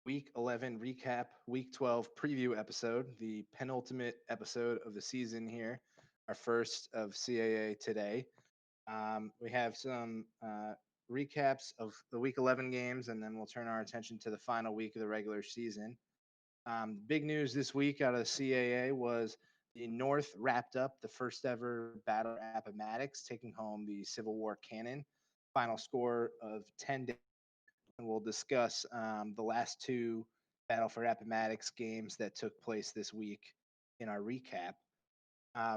Week 11 recap, Week 12 preview episode, the penultimate episode of the season here, our first of CAA Today. We have some recaps of the Week 11 games, and then we'll turn our attention to the final week of the regular season. Big news this week out of the CAA was the North wrapped up the first ever Battle for Appomattox, taking home the Civil War Cannon. Final score of 10 and we'll discuss the last two Battle for Appomattox games that took place this week in our recap.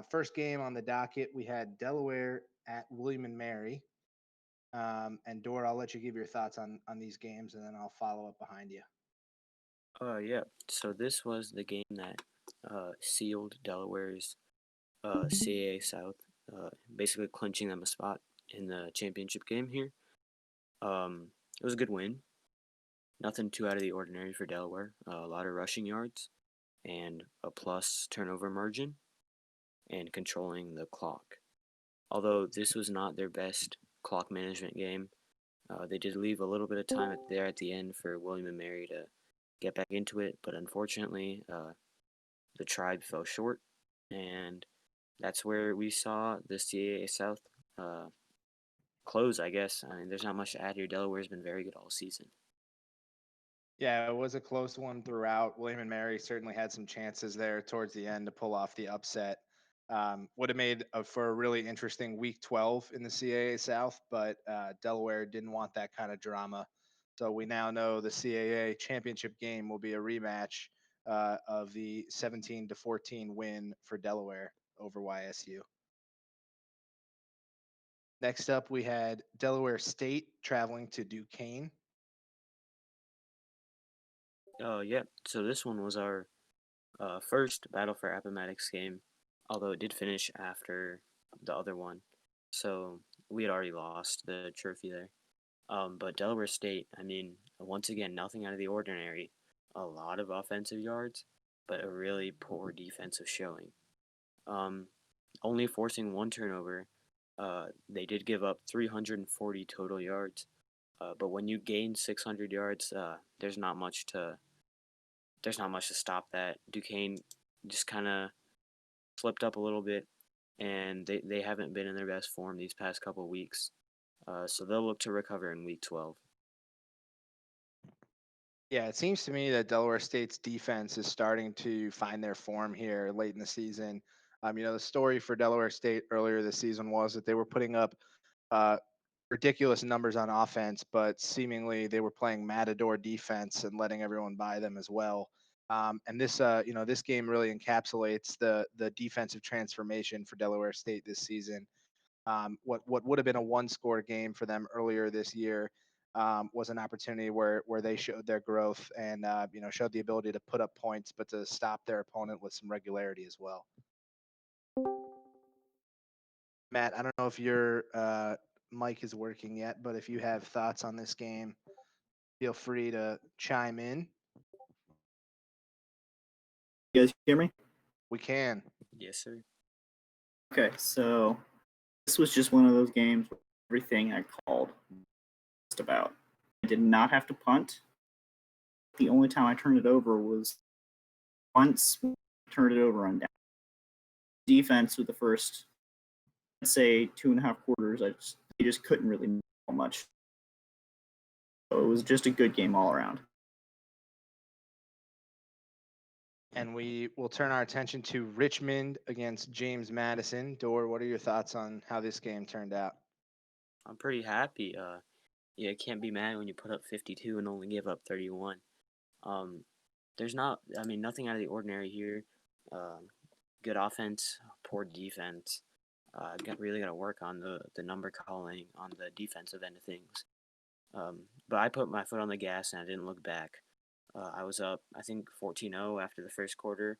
First game on the docket, we had Delaware at William and Mary. And Dora, I'll let you give your thoughts on these games, and then I'll follow up behind you. Yeah. So this was the game that sealed Delaware's CAA South, basically clinching them a spot in the championship game here. It was a good win. Nothing too out of the ordinary for Delaware. A lot of rushing yards and a plus turnover margin and controlling the clock. Although this was not their best clock management game, they did leave a little bit of time there at the end for William and Mary to get back into it, but unfortunately, the Tribe fell short, and that's where we saw the CAA South close, I guess. I mean, there's not much to add here. Delaware's been very good all season. Yeah, it was a close one throughout. William and Mary certainly had some chances there towards the end to pull off the upset. Would have made for a really interesting Week 12 in the CAA South, but Delaware didn't want that kind of drama. So we now know the CAA championship game will be a rematch of the 17-14 win for Delaware over YSU. Next up, we had Delaware State traveling to Duquesne. Yeah, so this one was our first Battle for Appomattox game, although it did finish after the other one. So we had already lost the trophy there. But Delaware State, I mean, once again, nothing out of the ordinary. A lot of offensive yards, but a really poor defensive showing. Um, Only forcing one turnover. They did give up 340 total yards, but when you gain 600 yards, there's not much to stop that. Duquesne just kind of slipped up a little bit, and they haven't been in their best form these past couple of weeks. So they'll look to recover in week 12. Yeah, it seems to me that Delaware State's defense is starting to find their form here late in the season. The story for Delaware State earlier this season was that they were putting up uh, ridiculous numbers on offense, but seemingly they were playing matador defense and letting everyone buy them as well. And this game really encapsulates the defensive transformation for Delaware State this season. What would have been a one-score game for them earlier this year was an opportunity where they showed their growth and showed the ability to put up points, but to stop their opponent with some regularity as well. Matt, I don't know if your mic is working yet, but if you have thoughts on this game, feel free to chime in. You guys hear me? We can. Yes, sir. Okay, so this was just one of those games where everything I called just about. I did not have to punt. The only time I turned it over was once I turned it over on down. Defense with the first, let's say, 2.5 quarters, they just couldn't really do much. So it was just a good game all around. And we will turn our attention to Richmond against James Madison. Dor, what are your thoughts on how this game turned out? I'm pretty happy. Yeah, can't be mad when you put up 52 and only give up 31. Um, nothing out of the ordinary here. Good offense, poor defense. Really got to work on the number calling on the defensive end of things. But I put my foot on the gas and I didn't look back. I was up, I think, 14-0 after the first quarter,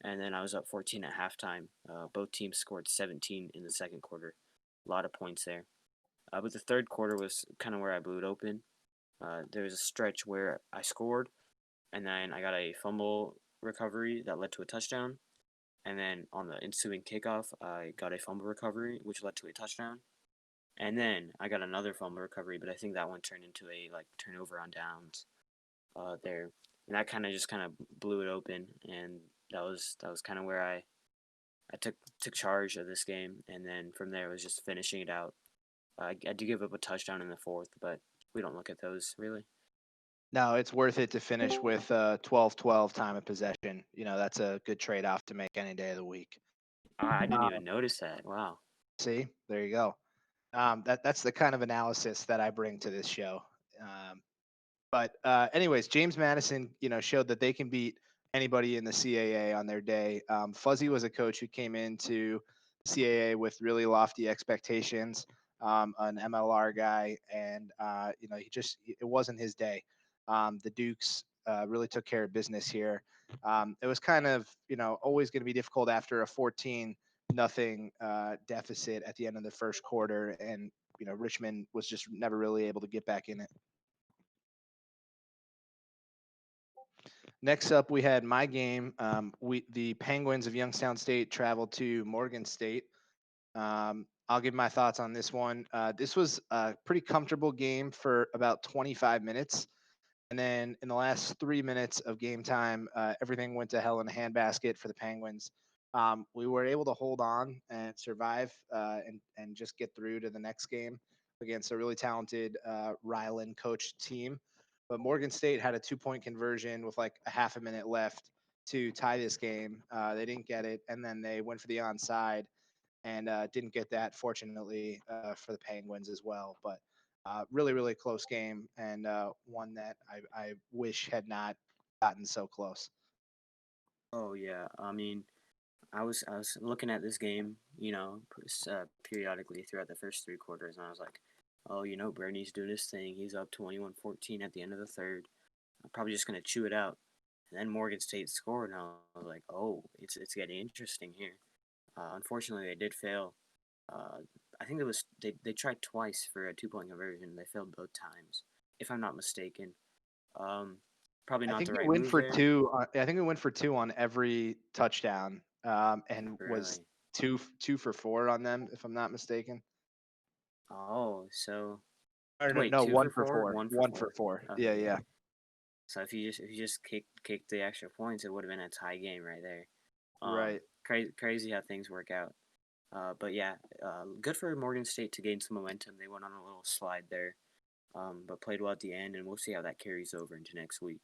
and then I was up 14 at halftime. Both teams scored 17 in the second quarter. A lot of points there. But the third quarter was kind of where I blew it open. There was a stretch where I scored, and then I got a fumble recovery that led to a touchdown. And then on the ensuing kickoff, I got a fumble recovery, which led to a touchdown. And then I got another fumble recovery, but I think that one turned into a turnover on downs. there, and that kind of blew it open, and that was kind of where I took charge of this game, and then from there it was just finishing it out. I do give up a touchdown in the fourth, but we don't look at those really. No, it's worth it to finish with 12-12 time of possession. That's a good trade off to make any day of the week. I didn't Uh, even notice that. Wow. See, there you go. That's the kind of analysis that I bring to this show. But anyways, James Madison, showed that they can beat anybody in the CAA on their day. Fuzzy was a coach who came into CAA with really lofty expectations, an MLR guy, and it wasn't his day. The Dukes really took care of business here. It was kind of always going to be difficult after a 14-0 deficit at the end of the first quarter, and Richmond was just never really able to get back in it. Next up, we had my game. The Penguins of Youngstown State traveled to Morgan State. I'll give my thoughts on this one. This was a pretty comfortable game for about 25 minutes. And then in the last 3 minutes of game time, everything went to hell in a handbasket for the Penguins. We were able to hold on and survive and just get through to the next game against a really talented Ryland coached team. But Morgan State had a 2-point conversion with like a half a minute left to tie this game. They didn't get it, and then they went for the onside and didn't get that, fortunately, for the Penguins as well. But really, really close game, and one that I wish had not gotten so close. Oh yeah. I mean, I was looking at this game, periodically throughout the first three quarters, and I was like, oh, Bernie's doing his thing. He's up 21-14 at the end of the third. I'm probably just gonna chew it out. And then Morgan State scored, and I was like, oh, it's getting interesting here. Unfortunately, they did fail. Uh, I think they tried twice for a 2-point conversion. They failed both times, if I'm not mistaken. Um, Probably I not think the we right went move for there. two. I think we went for two on every touchdown, and was Really. two for four on them, if I'm not mistaken. Oh, so Or no, wait, no, two one for for four, four. one for One for four. four. Yeah, Okay, yeah. yeah. So if you just kicked the extra points, it would have been a tie game right there. Right. Crazy how things work out. But yeah, good for Morgan State to gain some momentum. They went on a little slide there, but played well at the end, and we'll see how that carries over into next week.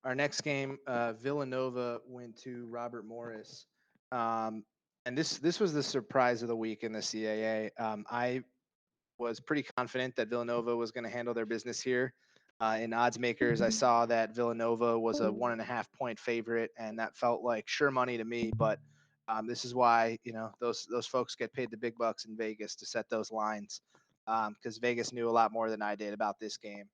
Our next game, Villanova went to Robert Morris, um, and this was the surprise of the week in the CAA. I was pretty confident that Villanova was going to handle their business here. In odds makers, I saw that Villanova was a 1.5 point favorite, and that felt like sure money to me. But this is why those folks get paid the big bucks in Vegas to set those lines, because Vegas knew a lot more than I did about this game.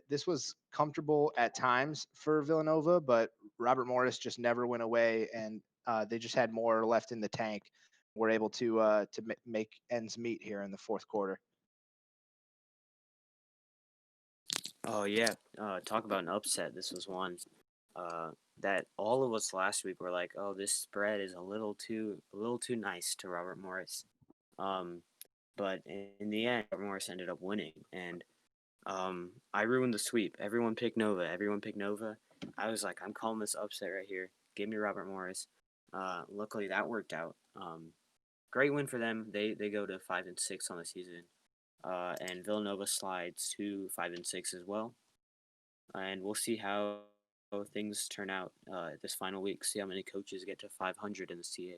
This was comfortable at times for Villanova, but Robert Morris just never went away, and they just had more left in the tank. Were able to make ends meet here in the fourth quarter. Oh yeah, talk about an upset. This was one that all of us last week were like, "Oh, this spread is a little too nice to Robert Morris." Um, but in the end, Robert Morris ended up winning, and I ruined the sweep. Everyone picked Nova. Everyone picked Nova. I was like, I'm calling this upset right here. Give me Robert Morris. Luckily, that worked out. Great win for them. They go to 5-6 on the season, and Villanova slides to 5-6 as well. And we'll see how things turn out this final week. See how many coaches get to 500 in the CAA.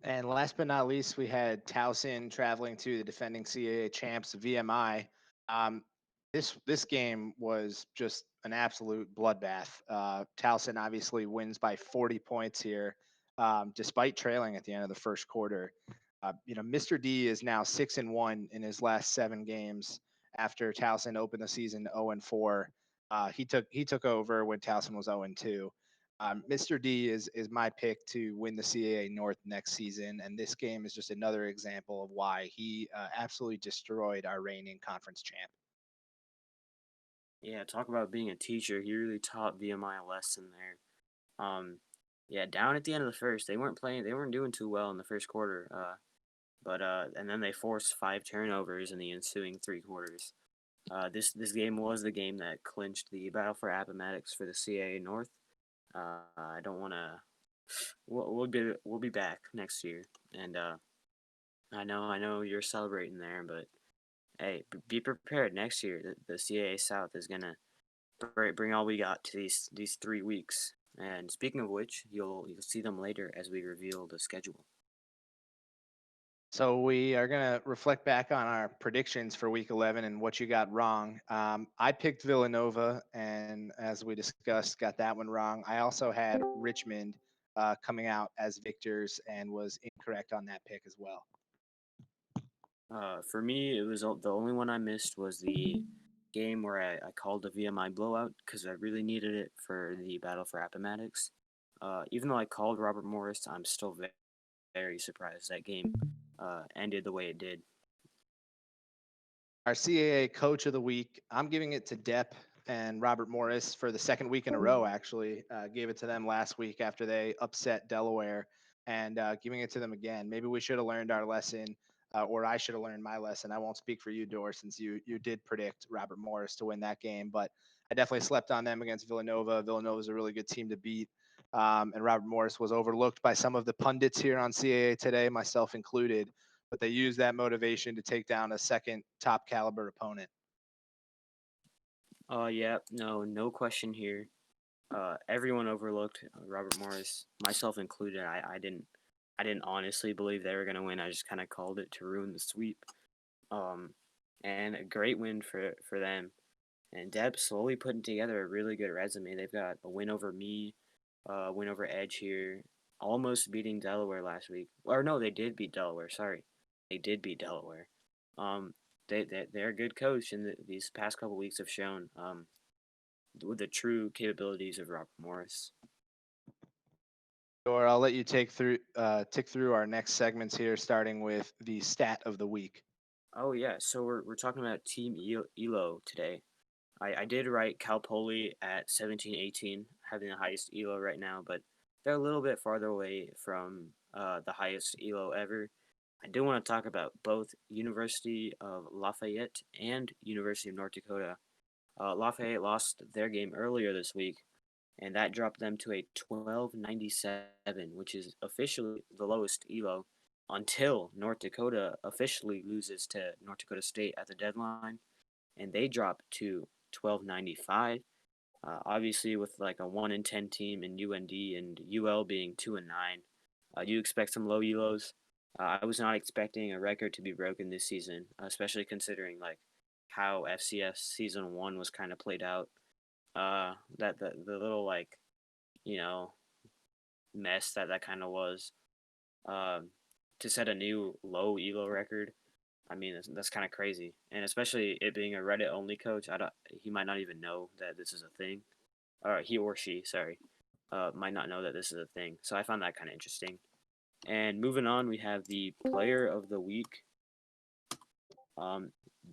And last but not least, we had Towson traveling to the defending CAA champs VMI. Um, this game was just an absolute bloodbath. Towson obviously wins by 40 points here, despite trailing at the end of the first quarter. Mr. D is now 6-1 in his last 7 games after Towson opened the season 0-4. He took over when Towson was 0-2. Mr. D is my pick to win the CAA North next season, and this game is just another example of why he absolutely destroyed our reigning conference champ. Yeah, talk about being a teacher. He really taught VMI a lesson there. Yeah, down at the end of the first, they weren't playing. They weren't doing too well in the first quarter. But and then they forced 5 turnovers in the ensuing 3 quarters. This game was the game that clinched the battle for Appomattox for the CAA North. I don't want to. We'll be back next year, and I know you're celebrating there, but hey, be prepared next year. The CAA South is gonna bring all we got to these 3 weeks. And speaking of which, you'll see them later as we reveal the schedule. So we are going to reflect back on our predictions for week 11 and what you got wrong. I picked Villanova, and as we discussed, got that one wrong. I also had Richmond coming out as victors and was incorrect on that pick as well. For me, it was the only one I missed was the game where I called the VMI blowout because I really needed it for the battle for Appomattox. Even though I called Robert Morris, I'm still very surprised that game ended the way it did. Our CAA Coach of the Week, I'm giving it to Depp and Robert Morris for the second week in a row, actually. Gave it to them last week after they upset Delaware, and giving it to them again. Maybe we should have learned our lesson, or I should have learned my lesson. I won't speak for you, Dor, since you did predict Robert Morris to win that game, but I definitely slept on them against Villanova. Villanova is a really good team to beat, and Robert Morris was overlooked by some of the pundits here on CAA Today, myself included, but they used that motivation to take down a second top caliber opponent. Yeah, no question here. Everyone overlooked Robert Morris, myself included. I didn't honestly believe they were gonna win. I just kind of called it to ruin the sweep. And a great win for them. And Deb slowly putting together a really good resume. They've got a win over me, win over Edge here, almost beating Delaware last week. Or no, they did beat Delaware. Sorry, they did beat Delaware. Um, they're a good coach, and these past couple weeks have shown with the true capabilities of Robert Morris. Or I'll let you tick through our next segments here, starting with the stat of the week. Oh yeah, so we're talking about Team Elo today. I did write Cal Poly at 17-18, having the highest Elo right now, but they're a little bit farther away from the highest Elo ever. I do want to talk about both University of Lafayette and University of North Dakota. Lafayette lost their game earlier this week, and that dropped them to a 1297, which is officially the lowest Elo until North Dakota officially loses to North Dakota State at the deadline, and they drop to 1295. Obviously, with like a 1-10 team in UND and UL being 2-9, you expect some low elos. I was not expecting a record to be broken this season, especially considering like how FCS season 1 was kind of played out. That the little like you know mess that kind of was. Um, to set a new low elo record, I mean that's kind of crazy, and especially it being a Reddit only coach, he might not even know that this is a thing, or he or she, sorry, might not know that this is a thing. So I found that kind of interesting. And moving on, we have the player of the week.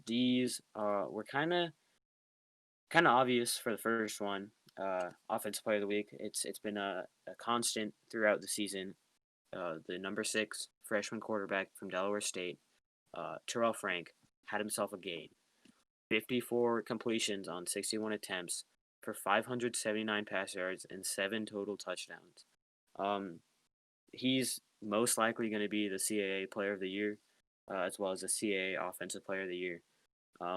These were kind of obvious for the first one. Offensive player of the week. It's been a constant throughout the season. The number 6 freshman quarterback from Delaware State, Terrell Frank, had himself a game. 54 completions on 61 attempts for 579 pass yards and 7 total touchdowns. He's most likely going to be the CAA Player of the Year, as well as the CAA Offensive Player of the Year.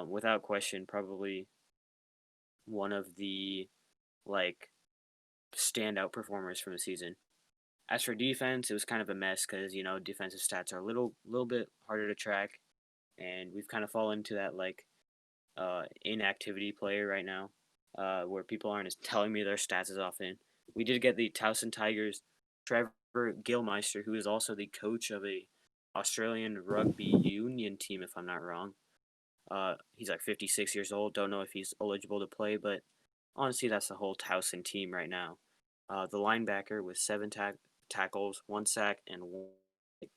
Without question, probably one of the like standout performers from the season. As for defense, it was kind of a mess because defensive stats are a little bit harder to track, and we've kind of fallen into that like inactivity player right now, where people aren't telling me their stats as often. We did get the Towson Tigers, Trevor Gilmeister, who is also the coach of a Australian rugby union team, if I'm not wrong. He's like 56 years old. Don't know if he's eligible to play, but honestly, that's the whole Towson team right now. The linebacker with 7 tackles, 1 sack, and 1 pick.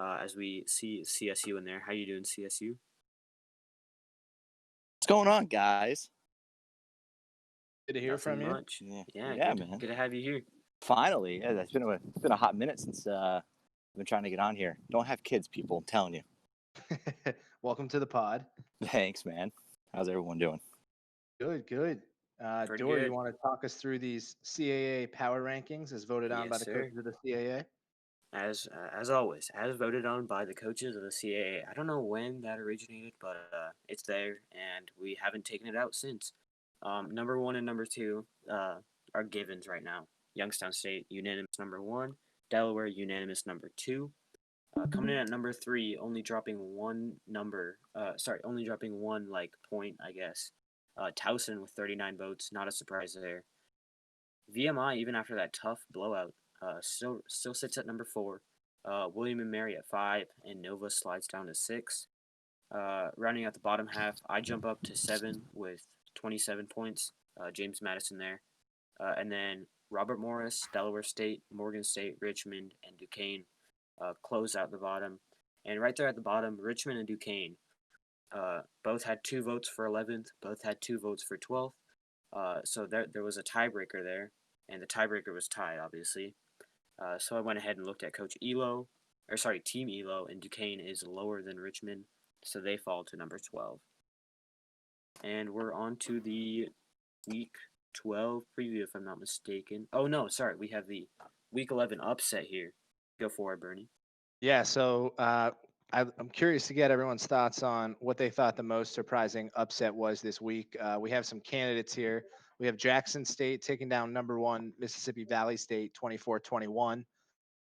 As we see CSU in there. How you doing, CSU? What's going on, guys? Good to hear Nothing from you. much. Yeah, man. Good to have you here. Finally, yeah, it's been a hot minute since I've been trying to get on here. Don't have kids, people. I'm telling you. Welcome to the pod. Thanks, man. How's everyone doing? Good, good. Pretty Dory, good. you want to talk us through these CAA power rankings as voted on by Yes, the sir. coaches of the CAA? As always, as voted on by the coaches of the CAA. I don't know when that originated, but it's there, and we haven't taken it out since. Number one and number two are givens right now. Youngstown State unanimous number one, Delaware unanimous number two. Coming in at number three, only dropping one number. Only dropping one point, I guess. Towson with 39 votes, not a surprise there. VMI, even after that tough blowout, still sits at number four. William and Mary at five, and Nova slides down to six. Rounding out the bottom half, I jump up to seven with 27 points. James Madison there, and then Robert Morris, Delaware State, Morgan State, Richmond, and Duquesne close out the bottom. And right there at the bottom, Richmond and Duquesne both had 2 votes for 11th, both had 2 votes for 12th. So there was a tiebreaker there, and the tiebreaker was tied, obviously. So I went ahead and looked at Team Elo, and Duquesne is lower than Richmond, so they fall to number 12. And we're on to the Week 12 preview, if I'm not mistaken. Oh, no, sorry, we have the Week 11 upset here. Go for it, Bernie. Yeah, so I'm curious to get everyone's thoughts on what they thought the most surprising upset was this week. We have some candidates here. We have Jackson State taking down number 1 Mississippi Valley State 24-21.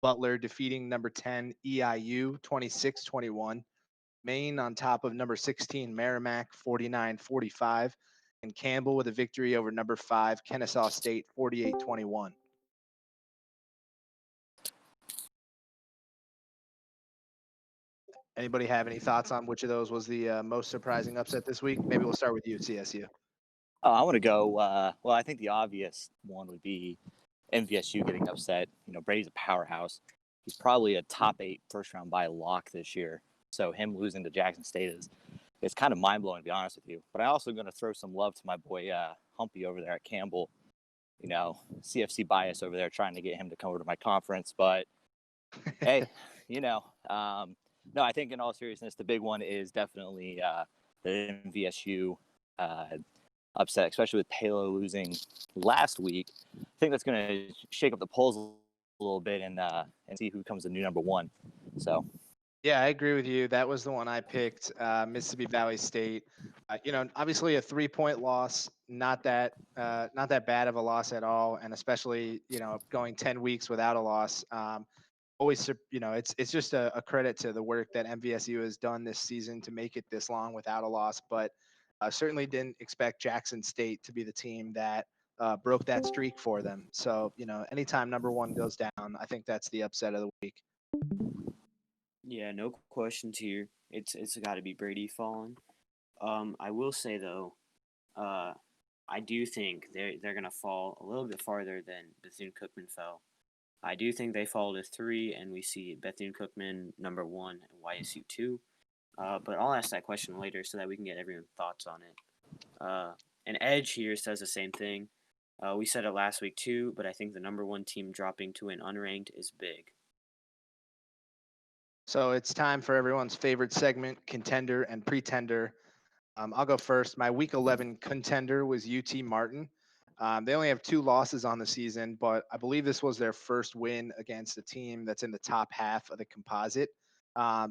Butler defeating number 10 EIU 26-21. Maine on top of number 16 Merrimack 49-45. And Campbell with a victory over number 5 Kennesaw State 48-21. Anybody have any thoughts on which of those was the most surprising upset this week? Maybe we'll start with you, CSU. I want to go. Well, I think the obvious one would be MVSU getting upset. Brady's a powerhouse. He's probably a top 8 first-round bye lock this year. So him losing to Jackson State is kind of mind-blowing, to be honest with you. But I'm also going to throw some love to my boy Humpy over there at Campbell. CFC bias over there, trying to get him to come over to my conference. But hey, no, I think in all seriousness, the big one is definitely the MVSU upset, especially with Palo losing last week. I think that's going to shake up the polls a little bit and see who comes the new number 1. So. Yeah, I agree with you. That was the one I picked, Mississippi Valley State. Obviously a 3-point loss, not that bad of a loss at all, and especially going 10 weeks without a loss. Always, it's just a credit to the work that MVSU has done this season to make it this long without a loss. But certainly didn't expect Jackson State to be the team that broke that streak for them. So anytime number 1 goes down, I think that's the upset of the week. Yeah, no questions here. It's got to be Brady falling. I will say though, I do think they're gonna fall a little bit farther than Bethune-Cookman fell. I do think they fall to 3, and we see Bethune-Cookman number 1 and YSU 2. But I'll ask that question later so that we can get everyone's thoughts on it. And Edge here says the same thing. We said it last week too, but I think the number 1 team dropping to an unranked is big. So it's time for everyone's favorite segment, contender and pretender. I'll go first. My Week 11 contender was UT Martin. They only have 2 losses on the season, but I believe this was their first win against a team that's in the top half of the composite.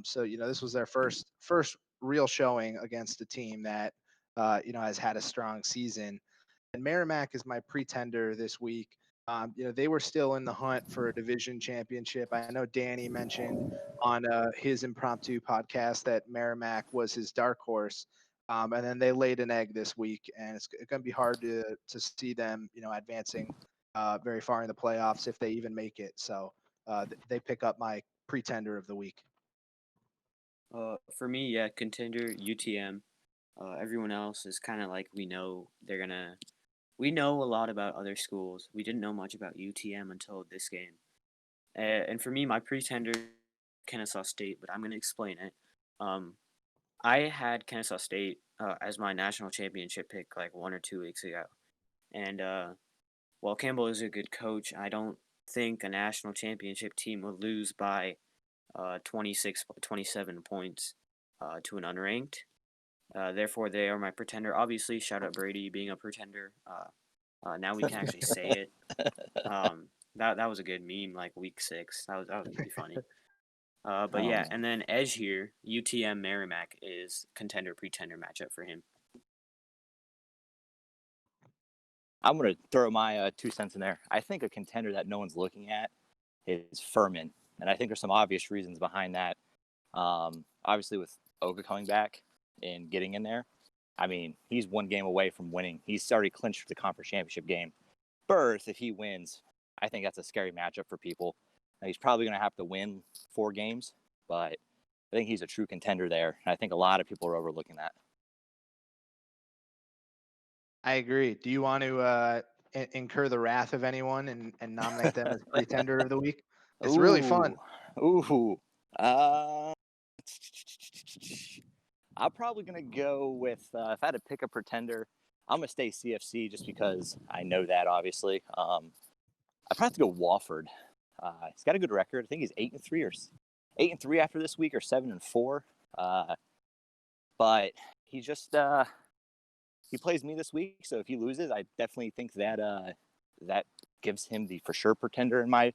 So this was their first real showing against a team that has had a strong season. And Merrimack is my pretender this week. They were still in the hunt for a division championship. I know Danny mentioned on his impromptu podcast that Merrimack was his dark horse. And then they laid an egg this week, and it's going to be hard to see them, advancing very far in the playoffs if they even make it. So they pick up my pretender of the week. For me, yeah, contender UTM. Everyone else is kind of like we know a lot about other schools. We didn't know much about UTM until this game. And for me, my pretender, Kennesaw State, but I'm going to explain it. I had Kennesaw State as my national championship pick like 1 or 2 weeks ago. And while Campbell is a good coach, I don't think a national championship team would lose by 26, 27 points to an unranked. Therefore, they are my pretender. Obviously, shout out Brady being a pretender. Now we can actually say it. That was a good meme, like week 6. That was pretty funny. But Oh, yeah, man. and then Edge here, UTM Merrimack is contender pretender matchup for him. I'm going to throw my 2 cents in there. I think a contender that no one's looking at is Furman. And I think there's some obvious reasons behind that. Obviously, with Oga coming back and getting in there, I mean, he's 1 game away from winning. He's already clinched the conference championship game. Berth, if he wins, I think that's a scary matchup for people. Now, he's probably going to have to win 4 games, but I think he's a true contender there. And I think a lot of people are overlooking that. I agree. Do you want to incur the wrath of anyone and nominate them as pretender of the week? It's really fun. Ooh. I'm probably going to go with, if I had to pick a pretender, I'm going to stay CFC just because I know that, obviously. I'd probably have to go Wofford. He's got a good record. I think he's 8-3 or 8-3 after this week, or 7-4. But he just he plays me this week, so if he loses, I definitely think that that gives him the for sure pretender in my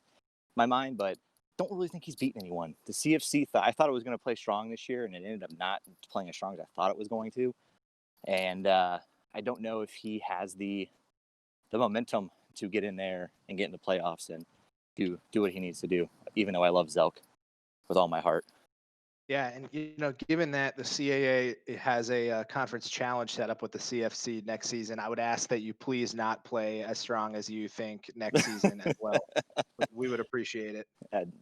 mind. But don't really think he's beaten anyone. The CFC, I thought it was going to play strong this year, and it ended up not playing as strong as I thought it was going to. And I don't know if he has the momentum to get in there and get in the playoffs and do what he needs to do, even though I love Zelk with all my heart. Yeah, and given that the CAA has a conference challenge set up with the CFC next season, I would ask that you please not play as strong as you think next season as well. We would appreciate it.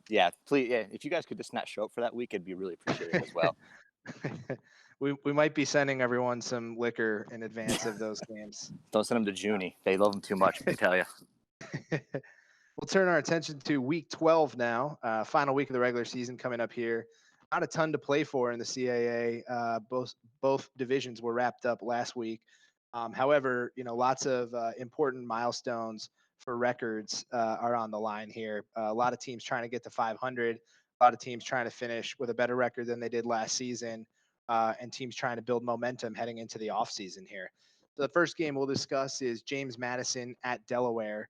Yeah, please. Yeah, if you guys could just not show up for that week, it'd be really appreciated as well. we might be sending everyone some liquor in advance of those games. Don't send them to Junie. They love them too much, I tell you. We'll turn our attention to week 12 now, final week of the regular season coming up here. Not a ton to play for in the CAA. Both divisions were wrapped up last week. However, lots of important milestones for records are on the line here. A lot of teams trying to get to 500. A lot of teams trying to finish with a better record than they did last season, and teams trying to build momentum heading into the offseason here. So the first game we'll discuss is James Madison at Delaware.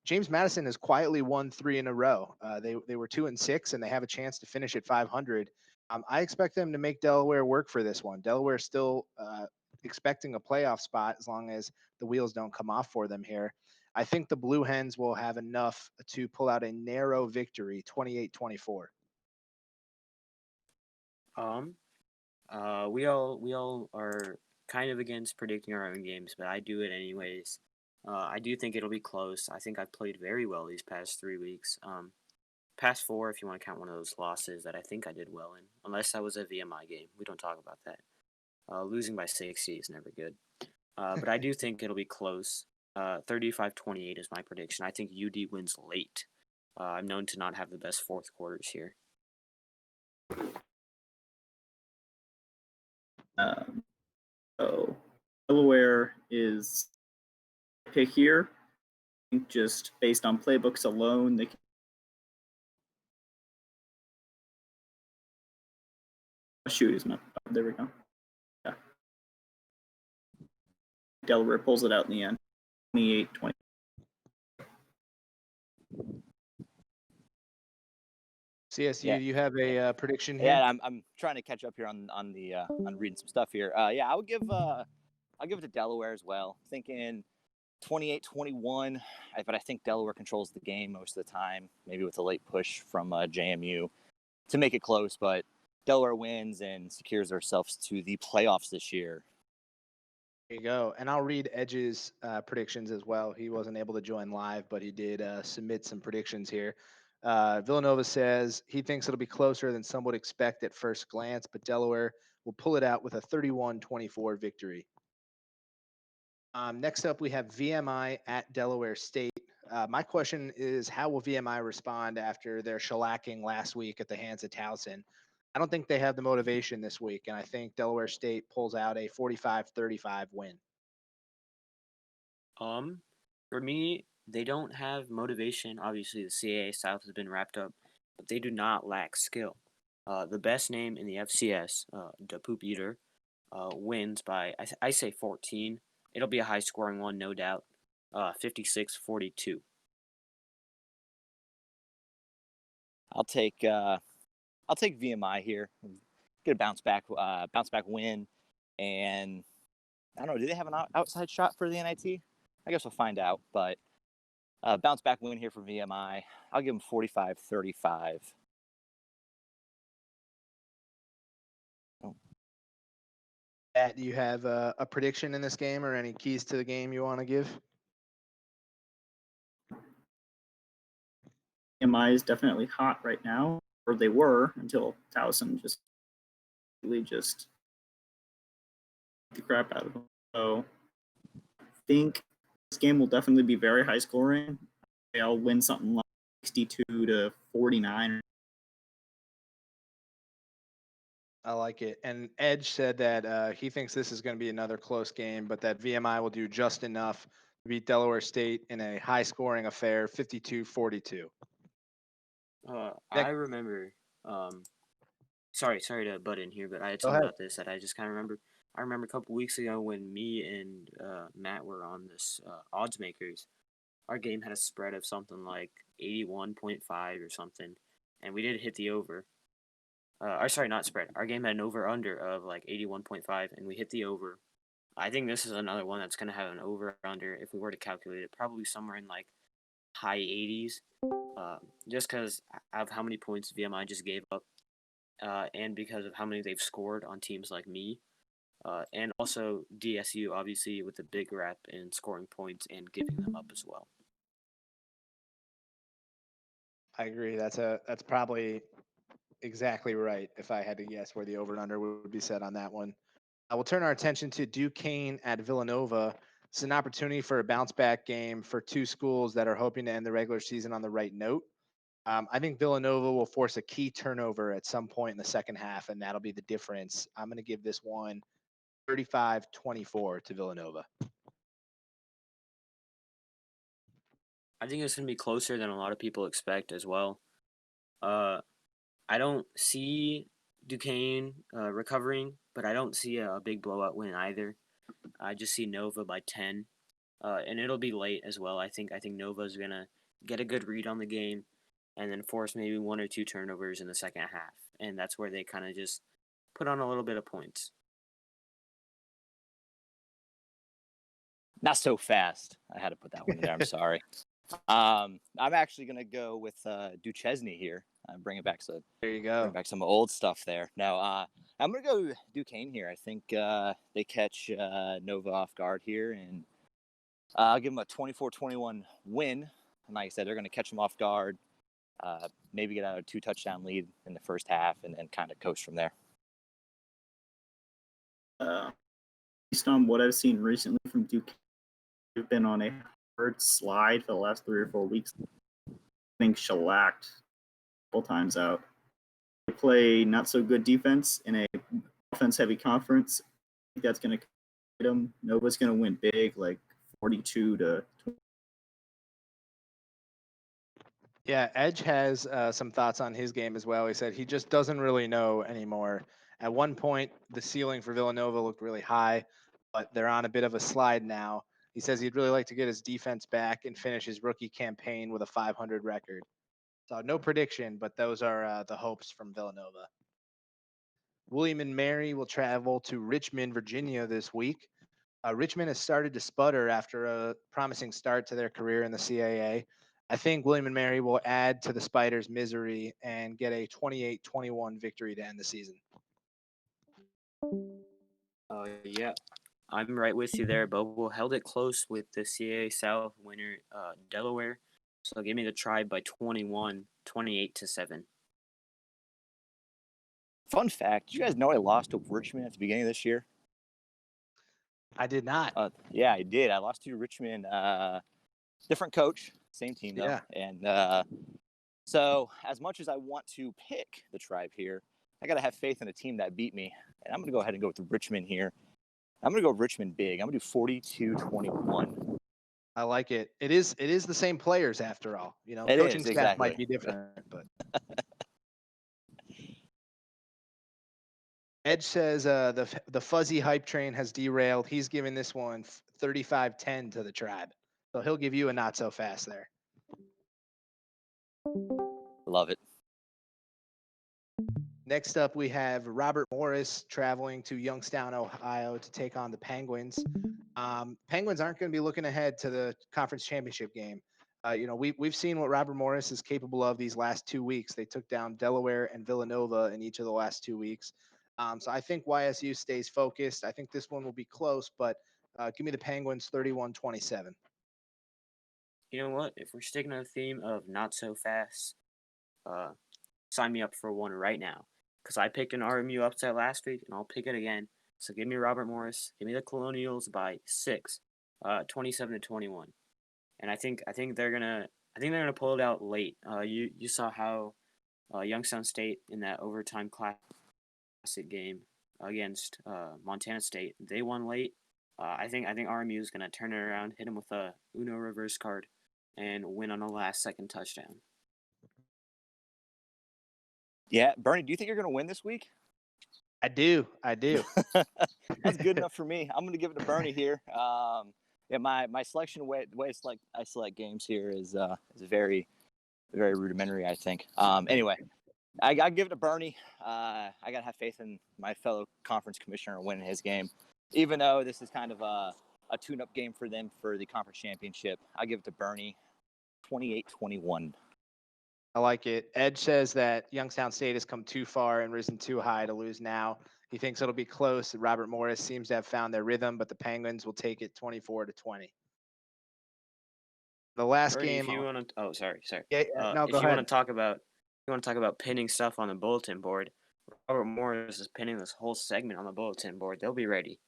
James Madison has quietly won 3 in a row. They were 2-6, and they have a chance to finish at 500. I expect them to make Delaware work for this one. Delaware still expecting a playoff spot as long as the wheels don't come off for them here. I think the Blue Hens will have enough to pull out a narrow victory, 28-24. We all are kind of against predicting our own games, but I do it anyways. I do think it'll be close. I think I've played very well these past 3 weeks. Past 4, if you want to count one of those losses that I think I did well in, unless that was a VMI game. We don't talk about that. Losing by 60 is never good. But I do think it'll be close. 35-28 is my prediction. I think UD wins late. I'm known to not have the best fourth quarters here. So Delaware is pick here. I think just based on playbooks alone, they can. Shoot, is not. There we go. Yeah. Delaware pulls it out in the end. 28-20. CSU, Yeah. do you have a prediction here? Yeah, I'm trying to catch up here on reading some stuff here. Yeah, I'll give it to Delaware as well. Thinking 28-21, but I think Delaware controls the game most of the time. Maybe with a late push from JMU to make it close, but Delaware wins and secures themselves to the playoffs this year. There you go. And I'll read Edge's predictions as well. He wasn't able to join live, but he did submit some predictions here. Villanova says he thinks it'll be closer than some would expect at first glance, but Delaware will pull it out with a 31-24 victory. Next up, we have VMI at Delaware State. My question is, how will VMI respond after their shellacking last week at the hands of Towson? I don't think they have the motivation this week, and I think Delaware State pulls out a 45-35 win. For me, they don't have motivation. Obviously, the CAA South has been wrapped up, but they do not lack skill. The best name in the FCS, the Poop Eater, wins by, I say 14. It'll be a high-scoring one, no doubt. 56-42. I'll take VMI here. Get a bounce back win, and I don't know. Do they have an outside shot for the NIT? I guess we'll find out. But bounce back win here for VMI. I'll give them 45-35. Matt, do you have a prediction in this game or any keys to the game you want to give? MI is definitely hot right now, or they were until Towson just really just beat the crap out of them. So I think this game will definitely be very high scoring. I'll win something like 62-49. I like it. And Edge said that he thinks this is going to be another close game, but that VMI will do just enough to beat Delaware State in a high-scoring affair, 52-42. I remember. Sorry to butt in here, but I had Go something ahead. about this that I just kind of remember. I remember a couple weeks ago when me and Matt were on this odds makers. Our game had a spread of something like 81.5 or something, and we did hit the over. Or sorry, not spread. Our game had an over/under of like 81.5, and we hit the over. I think this is another one that's going to have an over/under if we were to calculate it, probably somewhere in like high 80s, just because of how many points VMI just gave up, and because of how many they've scored on teams like me, and also DSU obviously with a big rep in scoring points and giving them up as well. I agree. That's probably exactly right if I had to guess where the over and under would be set on that one. I will turn our attention to Duquesne at Villanova. It's an opportunity for a bounce back game for two schools that are hoping to end the regular season on the right note. I think Villanova will force a key turnover at some point in the second half, and that'll be the difference. I'm going to give this one 35-24 to Villanova. I think it's going to be closer than a lot of people expect as well. I don't see Duquesne recovering, but I don't see a big blowout win either. I just see Nova by 10, and it'll be late as well. I think Nova's going to get a good read on the game and then force maybe one or two turnovers in the second half, and that's where they kind of just put on a little bit of points. Not so fast. I had to put that one in there. I'm sorry. I'm actually going to go with Duchesne here. Bring it back. So There you go. bring back some old stuff there. Now, I'm going to go Duquesne here. I think they catch Nova off guard here, and I'll give them a 24-21 win. And like I said, they're going to catch them off guard, maybe get out a 2-touchdown lead in the first half, and then kind of coast from there. Based on what I've seen recently from Duke, they've been on a hard slide for the last 3 or 4 weeks. I think shellacked a couple times out. They play not so good defense in a offense-heavy conference. I think that's going to hit them. Nova's going to win big, like 42-20. Yeah, Edge has some thoughts on his game as well. He said he just doesn't really know anymore. At one point, the ceiling for Villanova looked really high, but they're on a bit of a slide now. He says he'd really like to get his defense back and finish his rookie campaign with a 500 record. So no prediction, but those are the hopes from Villanova. William and Mary will travel to Richmond, Virginia this week. Richmond has started to sputter after a promising start to their career in the CAA. I think William and Mary will add to the Spiders' misery and get a 28-21 victory to end the season. Yeah, I'm right with you there. Bobo held it close with the CAA South winner, Delaware. So give me the Tribe by 21, 28-7. Fun fact, did you guys know I lost to Richmond at the beginning of this year? I did not. Yeah, I did. I lost to Richmond. Different coach, same team though. Yeah. And so as much as I want to pick the Tribe here, I got to have faith in a team that beat me. And I'm going to go ahead and go with Richmond here. I'm going to go Richmond big. I'm going to do 42-21. I like it. It is the same players after all. You know, It coaching is, staff exactly. might be different, but Edge says the fuzzy hype train has derailed. He's giving this one 35-10 to the Tribe. So he'll give you a not so fast there. Love it. Next up, we have Robert Morris traveling to Youngstown, Ohio to take on the Penguins. Penguins aren't going to be looking ahead to the conference championship game. We've seen what Robert Morris is capable of these last 2 weeks. They took down Delaware and Villanova in each of the last 2 weeks. So I think YSU stays focused. I think this one will be close, but give me the Penguins 31-27. You know what? If we're sticking to the theme of not so fast, sign me up for one right now. Because I picked an RMU upset last week, and I'll pick it again. So give me Robert Morris. Give me the Colonials by 6, 27-21. And I think they're gonna pull it out late. You saw how Youngstown State in that overtime classic game against Montana State, they won late. I think RMU is gonna turn it around, hit them with a Uno reverse card, and win on a last second touchdown. Yeah, Bernie, do you think you're going to win this week? I do. That's good enough for me. I'm going to give it to Bernie here. My selection the way I select games here is very, very rudimentary, I think. Anyway, I give it to Bernie. I got to have faith in my fellow conference commissioner winning his game, even though this is kind of a tune-up game for them for the conference championship. I give it to Bernie, 28-21. I like it. Edge says that Youngstown State has come too far and risen too high to lose now. He thinks it'll be close. Robert Morris seems to have found their rhythm, but the Penguins will take it 24-20. The last Bernie, game. if you want to, sorry. Yeah, no, go if you ahead. want to talk about pinning stuff on the bulletin board, Robert Morris is pinning this whole segment on the bulletin board. They'll be ready.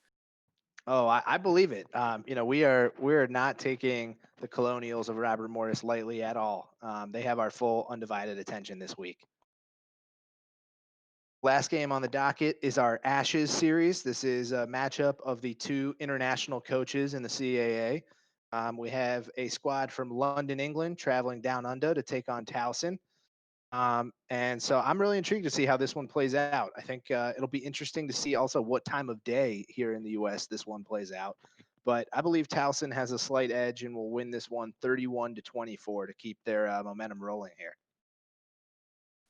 Oh, I believe it. We're not taking the Colonials of Robert Morris lightly at all. They have our full undivided attention this week. Last game on the docket is our Ashes series. This is a matchup of the two international coaches in the CAA. We have a squad from London, England, traveling down under to take on Towson. And so I'm really intrigued to see how this one plays out. I think it'll be interesting to see also what time of day here in the U.S. this one plays out. But I believe Towson has a slight edge and will win this one 31-24 to keep their momentum rolling here.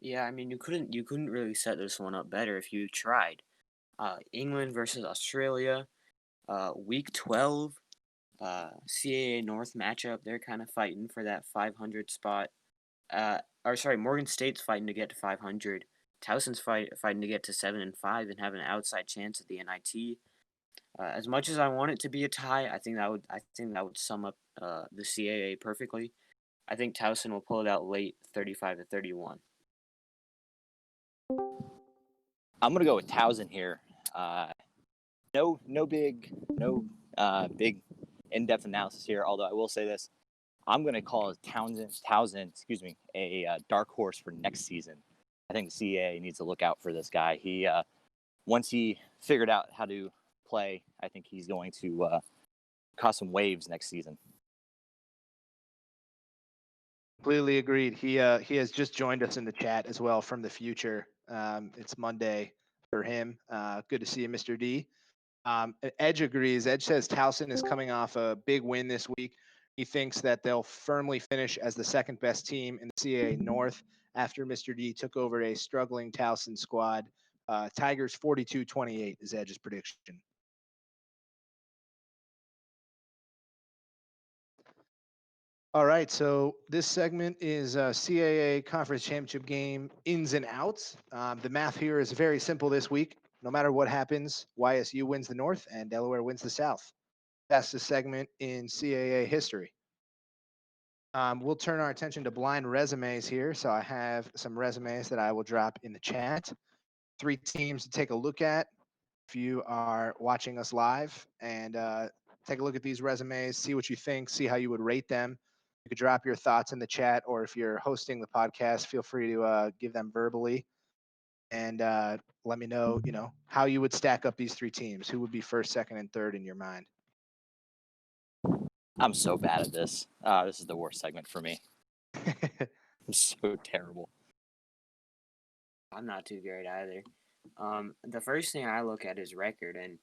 Yeah, I mean you couldn't really set this one up better if you tried. England versus Australia, week 12, CAA North matchup. They're kind of fighting for that 500 spot. Morgan State's fighting to get to 500. Towson's fighting to get to 7-5 and have an outside chance at the NIT. As much as I want it to be a tie, I think that would sum up the CAA perfectly. I think Towson will pull it out late, 35-31. I'm going to go with Towson here. No big in-depth analysis here. Although I will say this, I'm going to call Towson, a dark horse for next season. I think the CAA needs to look out for this guy. He once he figured out how to play, I think he's going to cause some waves next season. Completely agreed. He has just joined us in the chat as well from the future. It's Monday for him. Good to see you, Mr. D. Edge agrees. Edge says Towson is coming off a big win this week. He thinks that they'll firmly finish as the second best team in the CAA North after Mr. D took over a struggling Towson squad. Tigers 42-28 is Edge's prediction. All right, so this segment is CAA Conference Championship game ins and outs. The math here is very simple this week. No matter what happens, YSU wins the North and Delaware wins the South. Fastest segment in CAA history. We'll turn our attention to blind resumes here. So I have some resumes that I will drop in the chat. 3 teams to take a look at if you are watching us live, and take a look at these resumes, see what you think, see how you would rate them. You could drop your thoughts in the chat, or if you're hosting the podcast, feel free to give them verbally, and let me know, how you would stack up these 3 teams. Who would be first, second, and third in your mind? I'm so bad at this. This is the worst segment for me. I'm so terrible. I'm not too great either. The first thing I look at is record, and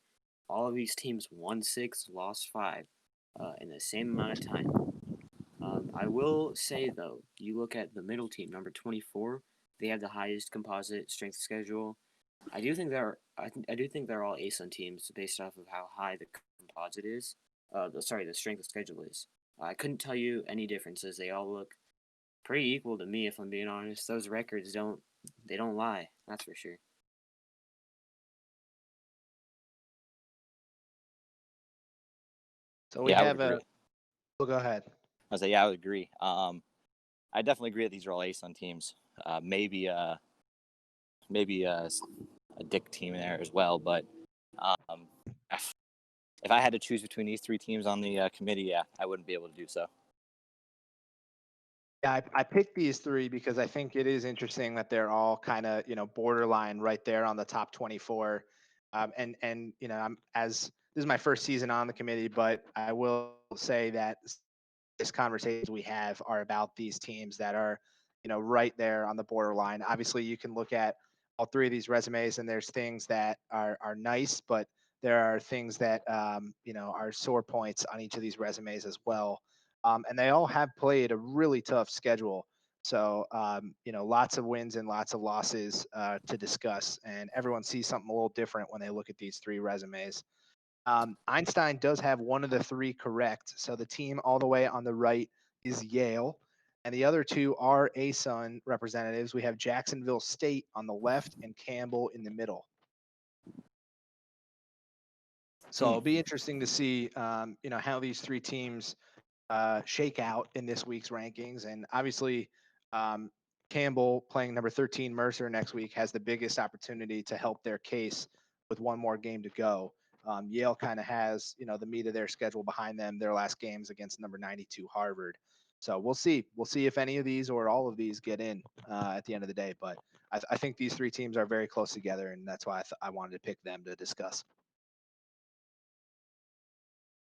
all of these teams won 6, lost 5, in the same amount of time. I will say though, you look at the middle team, number 24. They have the highest composite strength schedule. I do think they're all ASUN teams based off of how high the composite is. The strength of schedule is. I couldn't tell you any differences. They all look pretty equal to me, if I'm being honest. Those records don't lie. That's for sure. So we Yeah, I would have a. agree. Well, go ahead. I say, yeah, I would agree. I definitely agree that these are all ASUN teams. Maybe a Dick team in there as well. But um, if I had to choose between these 3 teams on the committee, yeah, I wouldn't be able to do so. Yeah, I picked these 3 because I think it is interesting that they're all kind of borderline right there on the top 24. And this is my first season on the committee, but I will say that this conversations we have are about these teams that are right there on the borderline. Obviously, you can look at all 3 of these resumes, and there's things that are nice, but there are things that are sore points on each of these resumes as well. And they all have played a really tough schedule. So, lots of wins and lots of losses to discuss. And everyone sees something a little different when they look at these 3 resumes. Einstein does have one of the 3 correct. So the team all the way on the right is Yale. And the other 2 are ASUN representatives. We have Jacksonville State on the left and Campbell in the middle. So it'll be interesting to see, how these 3 teams shake out in this week's rankings. And obviously, Campbell playing number 13 Mercer next week has the biggest opportunity to help their case with one more game to go. Yale kind of has, the meat of their schedule behind them. Their last games against number 92 Harvard. So we'll see. We'll see if any of these or all of these get in at the end of the day. But I think these 3 teams are very close together, and that's why I wanted to pick them to discuss.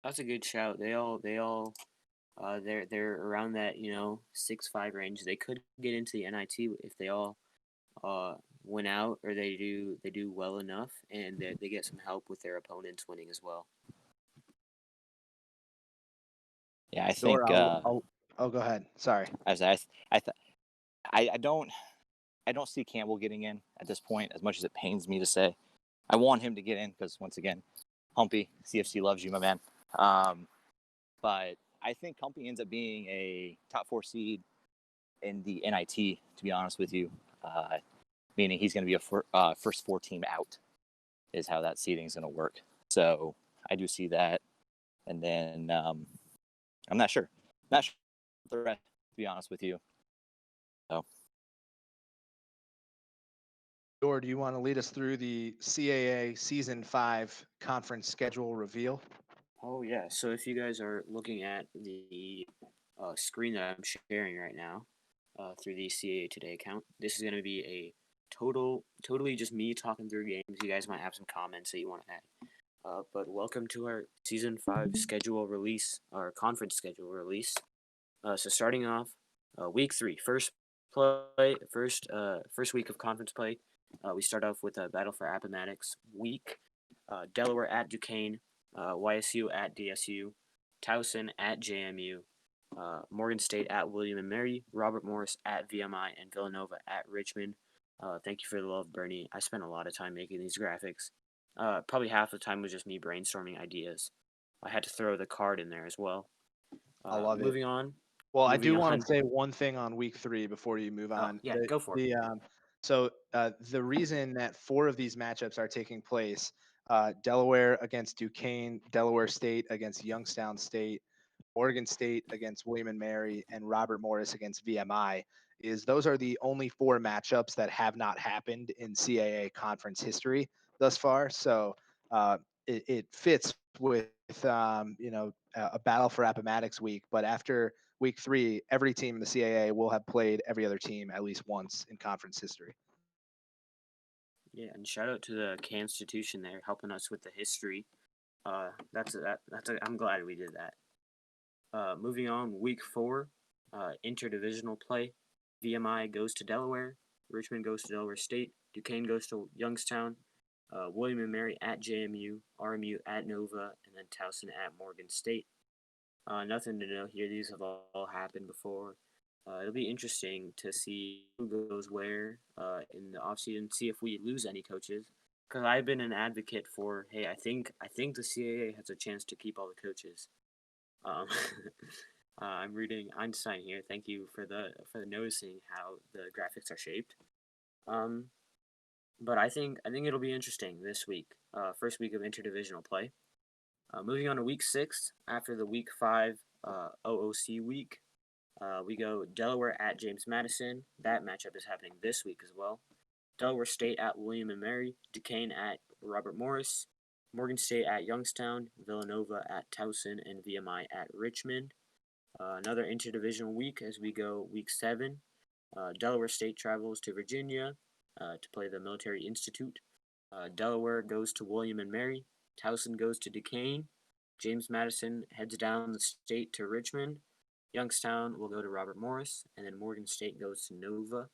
That's a good shout. They're around that 6-5 range. They could get into the NIT if they all win out, or they do well enough, and they get some help with their opponents winning as well. Yeah, I think. Go ahead. Sorry. I don't see Campbell getting in at this point, as much as it pains me to say. I want him to get in because, once again, Humpy, CFC loves you, my man. But I think Humpy ends up being a top 4 seed in the NIT, to be honest with you, meaning he's going to be a first 4 team out is how that seeding is going to work. So I do see that. And then I'm not sure. Not sure the rest, to be honest with you. So. Or do you want to lead us through the CAA Season 5 conference schedule reveal? Oh, yeah. So if you guys are looking at the screen that I'm sharing right now through the CAA Today account, this is going to be a totally just me talking through games. You guys might have some comments that you want to add. But welcome to our Season 5 schedule release, our conference schedule release. So starting off, Week 3, first week of conference play. We start off with a Battle for Appomattox week. Delaware at Duquesne, YSU at DSU, Towson at JMU, Morgan State at William and Mary, Robert Morris at VMI, and Villanova at Richmond. Thank you for the love, Bernie. I spent a lot of time making these graphics. Probably half the time was just me brainstorming ideas. I had to throw the card in there as well. I love it. Moving on. Well, I do want to say one thing on Week 3 before you move on. Yeah, go for it. So the reason that 4 of these matchups are taking place, Delaware against Duquesne, Delaware State against Youngstown State, Oregon State against William and Mary, and Robert Morris against VMI, is those are the only 4 matchups that have not happened in CAA conference history thus far. So it fits with a battle for Appomattox week, but after Week 3, every team in the CAA will have played every other team at least once in conference history. Yeah, and shout out to the Constitution there helping us with the history. I'm glad we did that. Moving on, Week 4, interdivisional play. VMI goes to Delaware. Richmond goes to Delaware State. Duquesne goes to Youngstown. William and Mary at JMU. RMU at Nova. And then Towson at Morgan State. Nothing to know here. These have all happened before. It'll be interesting to see who goes where in the offseason, see if we lose any coaches. Because I've been an advocate for, hey, I think the CAA has a chance to keep all the coaches. I'm reading Einstein here. Thank you for the noticing how the graphics are shaped. But I think it'll be interesting this week. First week of interdivisional play. Moving on to week 6, after the week 5 OOC week, we go Delaware at James Madison. That matchup is happening this week as well. Delaware State at William and Mary. Duquesne at Robert Morris. Morgan State at Youngstown. Villanova at Towson. And VMI at Richmond. Another interdivisional week as we go week 7. Delaware State travels to Virginia to play the Military Institute. Delaware goes to William and Mary. Towson goes to Duquesne. James Madison heads down the state to Richmond. Youngstown will go to Robert Morris. And then Morgan State goes to Nova.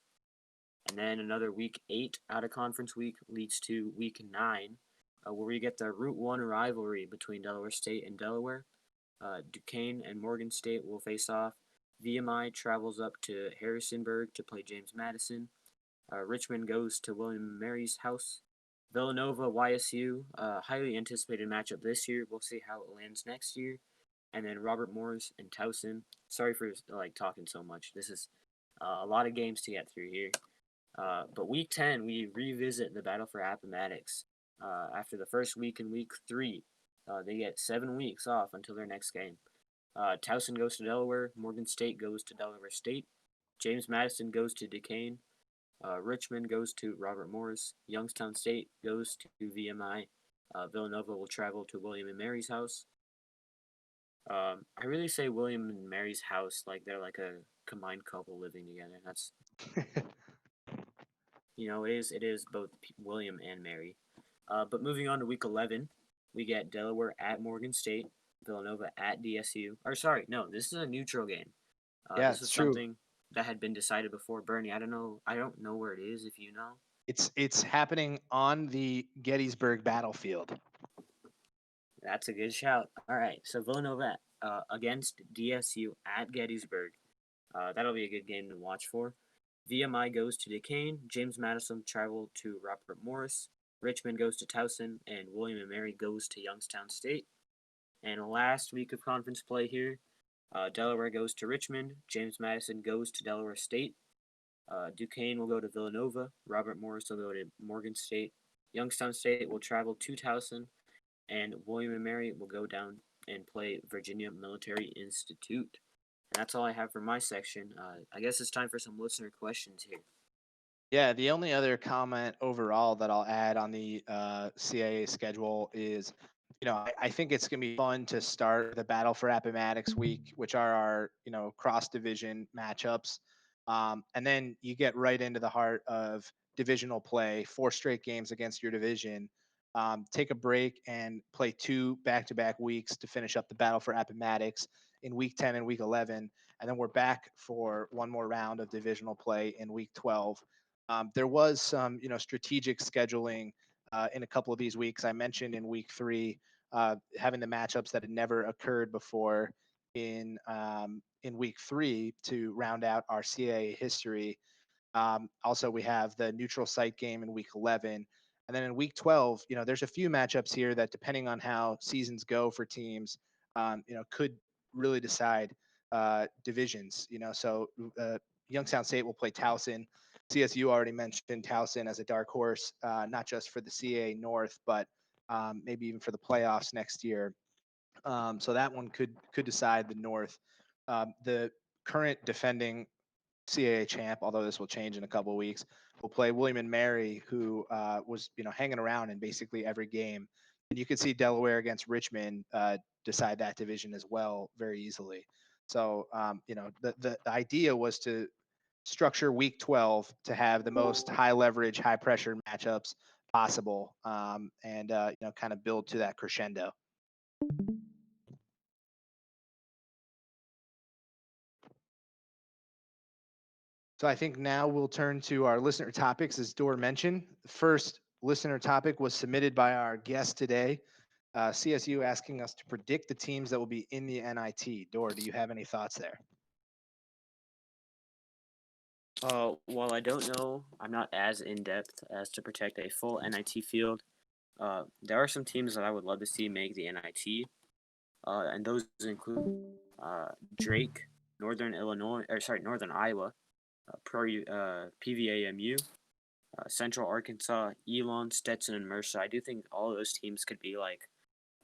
And then another week 8 out of conference week leads to week 9, where we get the Route 1 rivalry between Delaware State and Delaware. Duquesne and Morgan State will face off. VMI travels up to Harrisonburg to play James Madison. Richmond goes to William & Mary's house. Villanova, YSU, highly anticipated matchup this year. We'll see how it lands next year. And then Robert Morris and Towson. Sorry for talking so much. This is a lot of games to get through here. But week 10, we revisit the battle for Appomattox. After the first week in week 3, they get 7 weeks off until their next game. Towson goes to Delaware. Morgan State goes to Delaware State. James Madison goes to Duquesne. Richmond goes to Robert Morris. Youngstown State goes to VMI. Villanova will travel to William and Mary's house. I really say William and Mary's house like they're like a combined couple living together. That's it is both William and Mary. But moving on to week 11, we get Delaware at Morgan State, Villanova at DSU. Or sorry, no, this is a neutral game. This was something that had been decided before. Bernie, I don't know where it is. If you know, it's happening on the Gettysburg battlefield. That's a good shout. All right, so Villanova against DSU at Gettysburg. That'll be a good game to watch for. VMI goes to Duquesne. James Madison travel to Robert Morris. Richmond goes to Towson, and William and Mary goes to Youngstown State. And last week of conference play here, Delaware goes to Richmond. James Madison goes to Delaware State. Duquesne will go to Villanova. Robert Morris will go to Morgan State. Youngstown State will travel to Towson. And William and Mary will go down and play Virginia Military Institute. And that's all I have for my section. I guess it's time for some listener questions here. Yeah, the only other comment overall that I'll add on the CAA schedule is, I think it's going to be fun to start the Battle for Appomattox week, which are our, cross-division matchups. And then you get right into the heart of divisional play, 4 straight games against your division. Take a break and play 2 back-to-back weeks to finish up the Battle for Appomattox in week 10 and week 11. And then we're back for one more round of divisional play in week 12. There was some, strategic scheduling in a couple of these weeks. I mentioned in week 3 having the matchups that had never occurred before in week 3 to round out our CAA history. Also, we have the neutral site game in week 11. And then in week 12, there's a few matchups here that, depending on how seasons go for teams, could really decide divisions. So Youngstown State will play Towson. CSU already mentioned Towson as a dark horse, not just for the CAA North, but maybe even for the playoffs next year. So that one could decide the North. The current defending CAA champ, although this will change in a couple of weeks, will play William and Mary, who was hanging around in basically every game. And you could see Delaware against Richmond decide that division as well very easily. So the idea was to structure week 12 to have the most high leverage, high pressure matchups possible, and kind of build to that crescendo. So I think now we'll turn to our listener topics, as Dor mentioned. The first listener topic was submitted by our guest today, CSU, asking us to predict the teams that will be in the NIT. Dor, do you have any thoughts there? While I don't know, I'm not as in depth as to protect a full NIT field. There are some teams that I would love to see make the NIT, and those include Drake, Northern Iowa, PVAMU, Central Arkansas, Elon, Stetson, and Mercer. I do think all of those teams could be like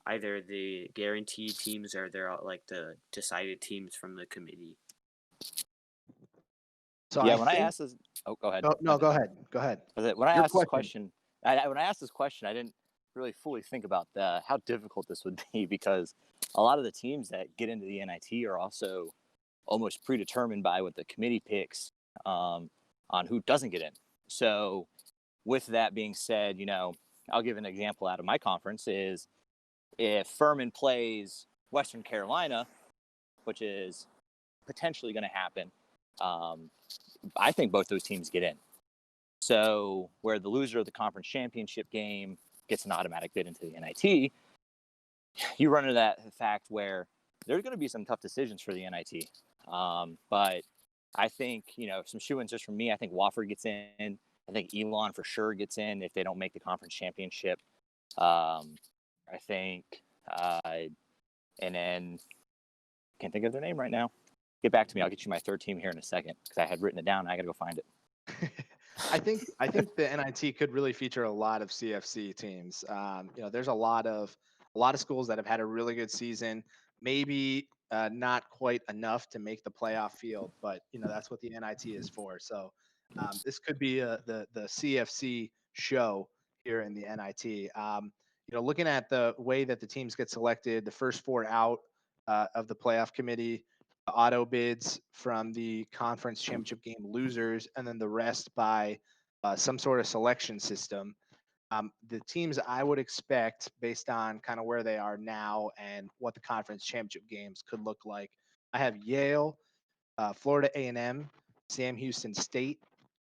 either the guaranteed teams or they're like the decided teams from the committee. So Yeah, I when I think, asked this, go ahead. no, go ahead. Go ahead. When I Your asked this question, I didn't really fully think about how difficult this would be because a lot of the teams that get into the NIT are also almost predetermined by what the committee picks on who doesn't get in. So with that being said, I'll give an example out of my conference is if Furman plays Western Carolina, which is potentially going to happen, I think both those teams get in. So where the loser of the conference championship game gets an automatic bid into the NIT, you run into that fact where there's going to be some tough decisions for the NIT. But I think, some shoo-ins just from me. I think Wofford gets in. I think Elon for sure gets in if they don't make the conference championship. I think, and then can't think of their name right now. Get back to me. I'll get you my third team here in a second because I had written it down. And I got to go find it. I think the NIT could really feature a lot of CFC teams. There's a lot of schools that have had a really good season. Maybe not quite enough to make the playoff field, but that's what the NIT is for. So this could be the CFC show here in the NIT. Looking at the way that the teams get selected, the first four out of the playoff committee, auto bids from the conference championship game losers, and then the rest by some sort of selection system. The teams I would expect based on kind of where they are now and what the conference championship games could look like. I have Yale, Florida A&M, Sam Houston State,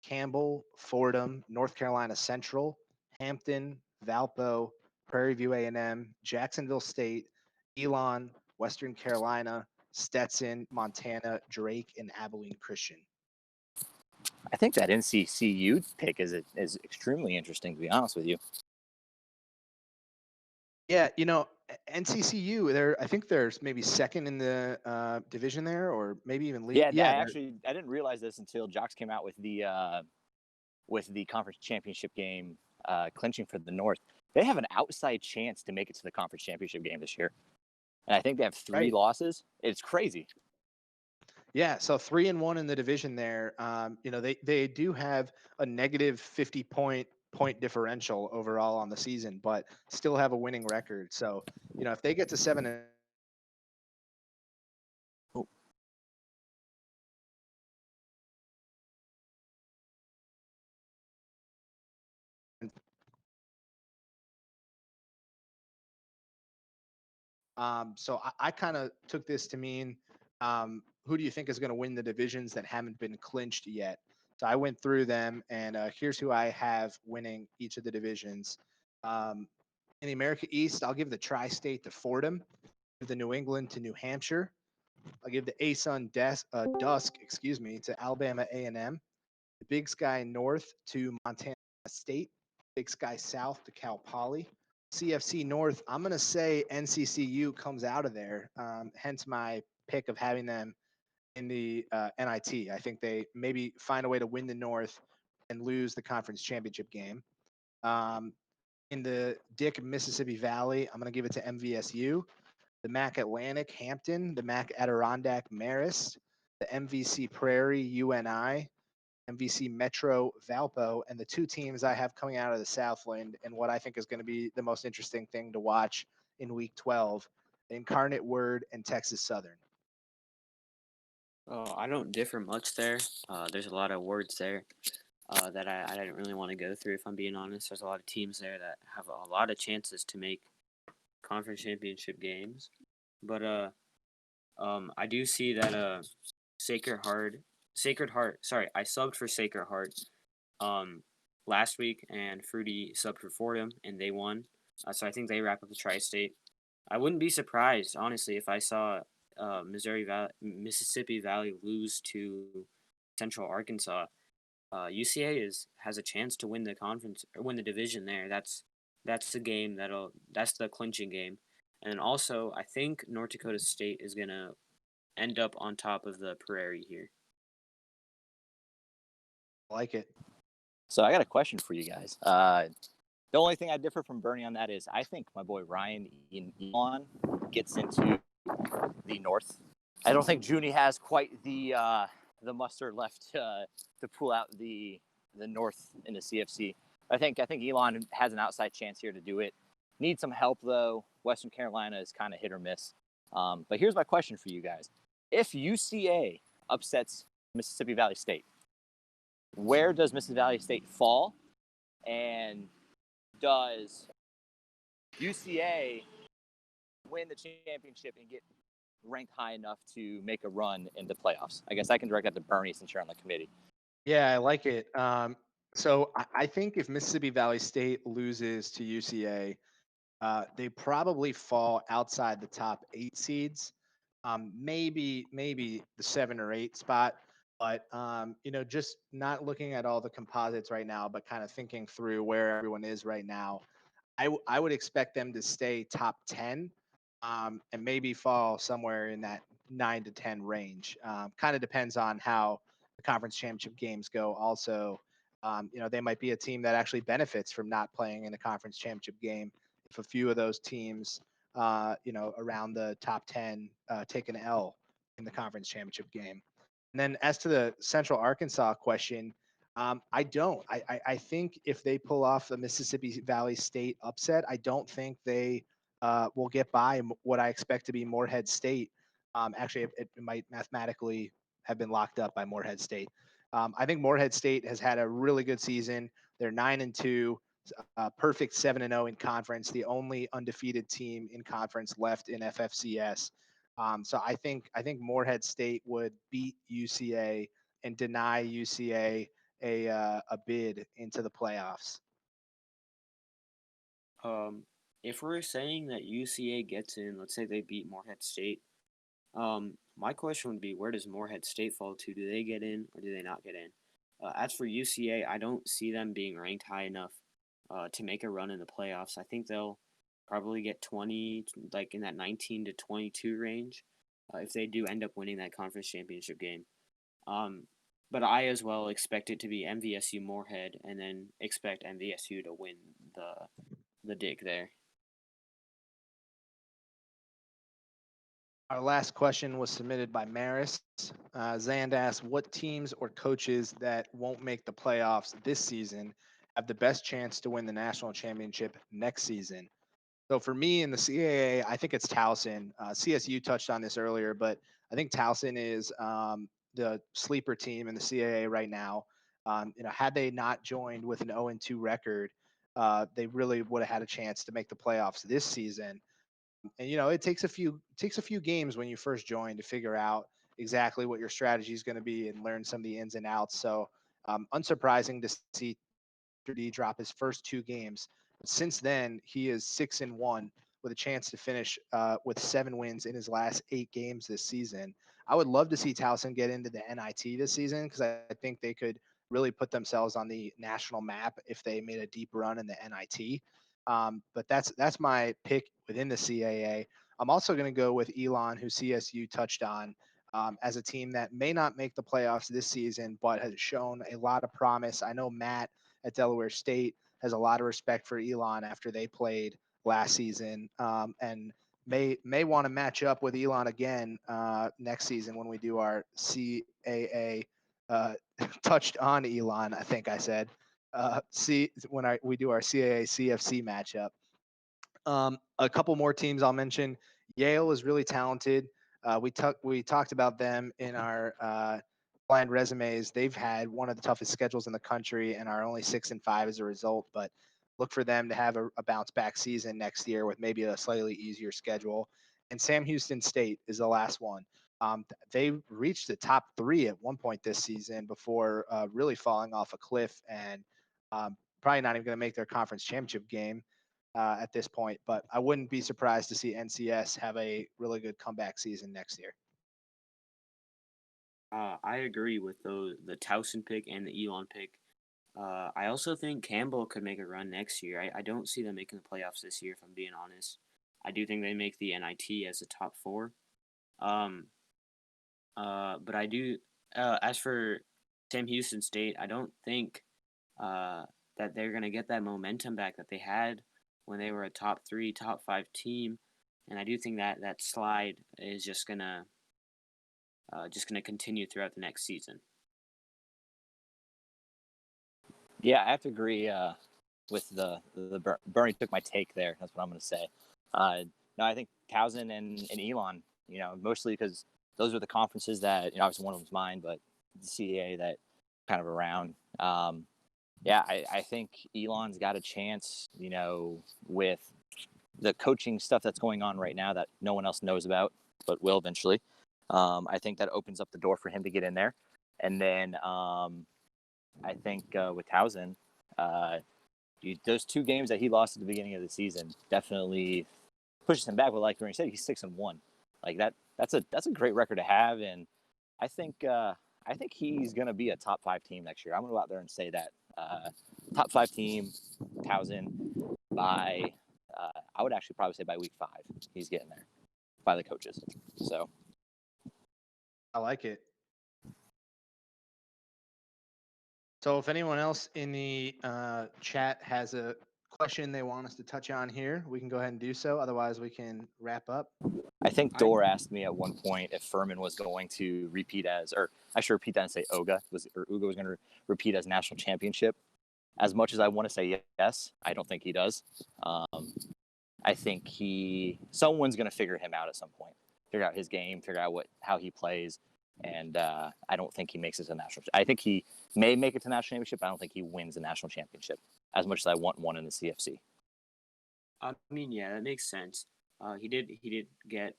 Campbell, Fordham, North Carolina Central, Hampton, Valpo, Prairie View A&M, Jacksonville State, Elon, Western Carolina, Stetson, Montana, Drake, and Abilene Christian. I think that NCCU pick is extremely interesting, to be honest with you. Yeah, NCCU, I think there's maybe second in the division there, or maybe even lead. Yeah, I didn't realize this until Jocks came out with the conference championship game clinching for the North. They have an outside chance to make it to the conference championship game this year, and I think they have three losses. It's crazy. Yeah, so 3-1 in the division there. They do have a negative 50 point differential overall on the season, but still have a winning record. So, if they get to 7 so I kind of took this to mean, who do you think is going to win the divisions that haven't been clinched yet? So I went through them, and here's who I have winning each of the divisions. In the America East, I'll give the Tri-State to Fordham, give the New England to New Hampshire. I'll give the ASUN Dusk, to Alabama A&M. The Big Sky North to Montana State. Big Sky South to Cal Poly. CFC North, I'm going to say NCCU comes out of there, hence my pick of having them in the NIT. I think they maybe find a way to win the North and lose the conference championship game. In the Dick Mississippi Valley, I'm going to give it to MVSU. The MAC Atlantic Hampton, the MAC Adirondack Marist, the MVC Prairie UNI, MVC Metro Valpo, and the two teams I have coming out of the Southland, and what I think is going to be the most interesting thing to watch in Week 12, Incarnate Word and Texas Southern. Oh, I don't differ much there. There's a lot of words there that I didn't really want to go through, if I'm being honest. There's a lot of teams there that have a lot of chances to make conference championship games. But I do see that Sacred Heart Sacred Heart. Sorry, I subbed for Sacred Heart last week, and Fruity subbed for Fordham, and they won. So I think they wrap up the Tri-State. I wouldn't be surprised, honestly, if I saw Mississippi Valley lose to Central Arkansas. UCA has a chance to win the conference or win the division there. That's the game that's the clinching game. And also, I think North Dakota State is gonna end up on top of the Prairie here. I like it. So I got a question for you guys. The only thing I differ from Bernie on that is I think my boy Ryan Elon gets into the North. I don't think Junie has quite the mustard left to pull out the North in the CFC. I think Elon has an outside chance here to do it. Needs some help though. Western Carolina is kind of hit or miss. But here's my question for you guys: if UCA upsets Mississippi Valley State, where does Mississippi Valley State fall? And does UCA win the championship and get ranked high enough to make a run in the playoffs? I guess I can direct that to Bernie since you're on the committee. Yeah, I like it. So I think if Mississippi Valley State loses to UCA, they probably fall outside the top 8 seeds, maybe the 7 or 8 spot. But just not looking at all the composites right now, but kind of thinking through where everyone is right now, I would expect them to stay top 10, and maybe fall somewhere in that 9 to 10 range. Kind of depends on how the conference championship games go. Also, they might be a team that actually benefits from not playing in the conference championship game. If a few of those teams, around the top 10, take an L in the conference championship game. And then as to the Central Arkansas question, I don't. I think if they pull off the Mississippi Valley State upset, I don't think they will get by what I expect to be Morehead State. Actually, it might mathematically have been locked up by Morehead State. I think Morehead State has had a really good season. They're 9-2, perfect 7-0 in conference, the only undefeated team in conference left in FFCS. So I think Morehead State would beat UCA and deny UCA a bid into the playoffs. If we're saying that UCA gets in, let's say they beat Morehead State, my question would be, where does Morehead State fall to? Do they get in or do they not get in? As for UCA, I don't see them being ranked high enough to make a run in the playoffs. I think they'll probably get 20, like in that 19 to 22 range, if they do end up winning that conference championship game. But I as well expect it to be MVSU Morehead, and then expect MVSU to win the dig there. Our last question was submitted by Maris. Zand asked, what teams or coaches that won't make the playoffs this season have the best chance to win the national championship next season? So for me in the CAA, I think it's Towson. CSU touched on this earlier, but I think Towson is the sleeper team in the CAA right now. Had they not joined with an 0-2 record, they really would have had a chance to make the playoffs this season. And it takes a few games when you first join to figure out exactly what your strategy is going to be and learn some of the ins and outs. So unsurprising to see D drop his first 2 games. But since then, he is 6-1 with a chance to finish with 7 wins in his last 8 games this season. I would love to see Towson get into the NIT this season because I think they could really put themselves on the national map if they made a deep run in the NIT. But that's my pick within the CAA. I'm also going to go with Elon, who CSU touched on, as a team that may not make the playoffs this season, but has shown a lot of promise. I know Matt at Delaware State has a lot of respect for Elon after they played last season, and may want to match up with Elon again next season when we do our CAA. Touched on Elon, I think I said. We do our CAA CFC matchup. A couple more teams I'll mention. Yale is really talented. We talked about them in our blind resumes. They've had one of the toughest schedules in the country and are only 6-5 as a result. But look for them to have a bounce back season next year with maybe a slightly easier schedule. And Sam Houston State is the last one. They reached the top 3 at one point this season before really falling off a cliff and probably not even going to make their conference championship game at this point. But I wouldn't be surprised to see NCS have a really good comeback season next year. I agree with the Towson pick and the Elon pick. I also think Campbell could make a run next year. I don't see them making the playoffs this year, if I'm being honest. I do think they make the NIT as a top 4. But I do. As for Sam Houston State, I don't think that they're gonna get that momentum back that they had when they were a top 3, top 5 team, and I do think that slide is just gonna continue throughout the next season. Yeah, I have to agree with the Bernie took my take there. That's what I'm going to say. No, I think Towson and Elon, mostly because those are the conferences that, obviously one of them's mine, but the CAA that kind of around. Yeah, I think Elon's got a chance, with the coaching stuff that's going on right now that no one else knows about, but will eventually. I think that opens up the door for him to get in there. And then I think with Towson, those 2 games that he lost at the beginning of the season definitely pushes him back. But like Bernie said, he's 6-1. Like that's a great record to have, and I think he's gonna be a top 5 team next year. I'm gonna go out there and say that top 5 team, Towson by I would actually probably say by week 5 he's getting there by the coaches. So I like it. So if anyone else in the chat has a question they want us to touch on here, we can go ahead and do so. Otherwise, we can wrap up. I think Dor asked me at one point if Furman was going to repeat or I should repeat that and say Uga was going to repeat as national championship. As much as I want to say yes, I don't think he does. I think someone's going to figure him out at some point, figure out his game, figure out how he plays, and I don't think he makes it to national. I think he may make it to national championship. I don't think he wins the national championship. As much as I want one in the CFC. I mean, yeah, that makes sense. He did get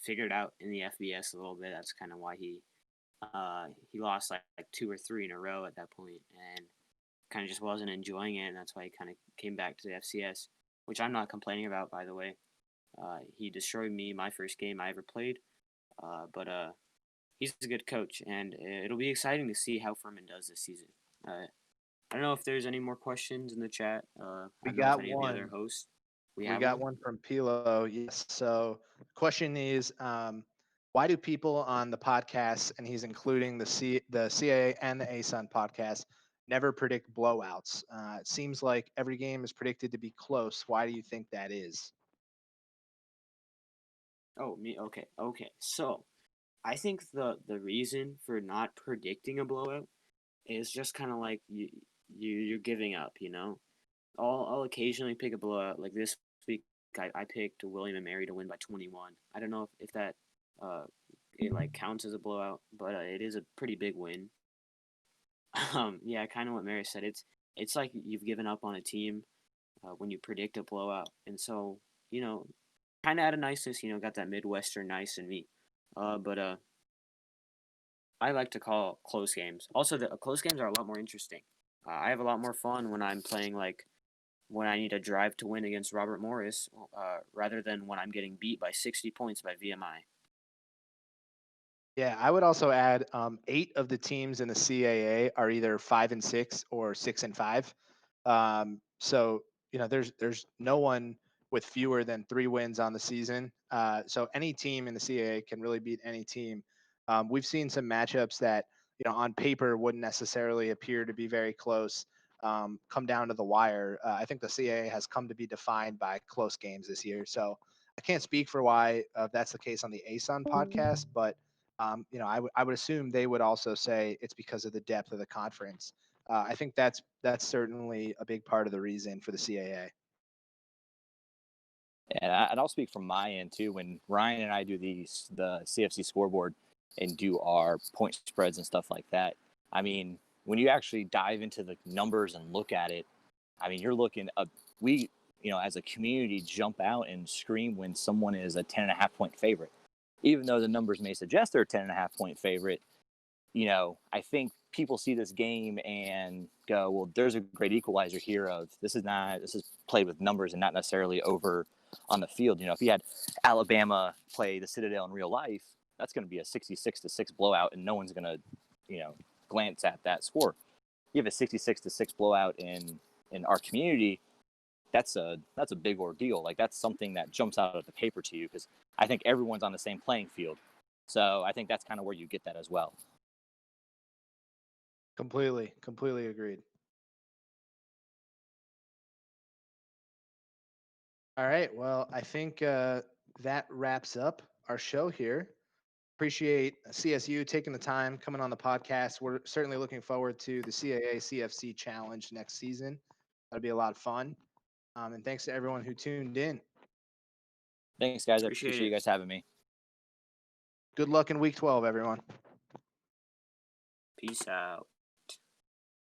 figured out in the FBS a little bit. That's kind of why he lost like 2 or 3 in a row at that point, and kind of just wasn't enjoying it. And that's why he kind of came back to the FCS, which I'm not complaining about, by the way. He destroyed me my first game I ever played, but he's a good coach, and it'll be exciting to see how Furman does this season. I don't know if there's any more questions in the chat. We I don't got know if any one. of the other hosts. We got one from Pilo. Yes. So the question is, why do people on the podcast, and he's including the CAA and the ASUN podcast, never predict blowouts? It seems like every game is predicted to be close. Why do you think that is? Oh, me. Okay. So, I think the reason for not predicting a blowout is just kind of like you're giving up. I'll occasionally pick a blowout. Like this week, I picked William and Mary to win by 21. I don't know if that it like counts as a blowout, but it is a pretty big win. Yeah, kind of what Mary said. It's like you've given up on a team when you predict a blowout, and so kind of out of niceness, got that Midwestern nice in me. But I like to call close games. Also, the close games are a lot more interesting. I have a lot more fun when I'm playing like when I need a drive to win against Robert Morris, rather than when I'm getting beat by 60 points by VMI. Yeah, I would also add 8 of the teams in the CAA are either 5-6 or 6-5. So there's no one with fewer than 3 wins on the season. So any team in the CAA can really beat any team. We've seen some matchups that on paper wouldn't necessarily appear to be very close. Come down to the wire. I think the CAA has come to be defined by close games this year. So I can't speak for why that's the case on the ASUN podcast, but I would assume they would also say it's because of the depth of the conference. I think that's certainly a big part of the reason for the CAA. And I'll speak from my end too. When Ryan and I do the CFC scoreboard and do our point spreads and stuff like that, I mean, when you actually dive into the numbers and look at it, I mean, you're looking we as a community jump out and scream when someone is a 10.5 point favorite. even though the numbers may suggest they're a 10.5-point favorite, I think people see this game and go, well, there's a great equalizer here of this is played with numbers and not necessarily over on the field. If you had Alabama play the Citadel in real life, that's going to be a 66-6 blowout, and no one's going to, glance at that score. You have a 66-6 blowout in our community. That's a big ordeal. Like, that's something that jumps out of the paper to you, because I think everyone's on the same playing field. So I think that's kind of where you get that as well. Completely agreed. All right. Well, I think that wraps up our show here. Appreciate CSU taking the time, coming on the podcast. We're certainly looking forward to the CAA CFC Challenge next season. That'll be a lot of fun. And thanks to everyone who tuned in. Thanks, guys. I appreciate you guys having me. Good luck in week 12, everyone. Peace out.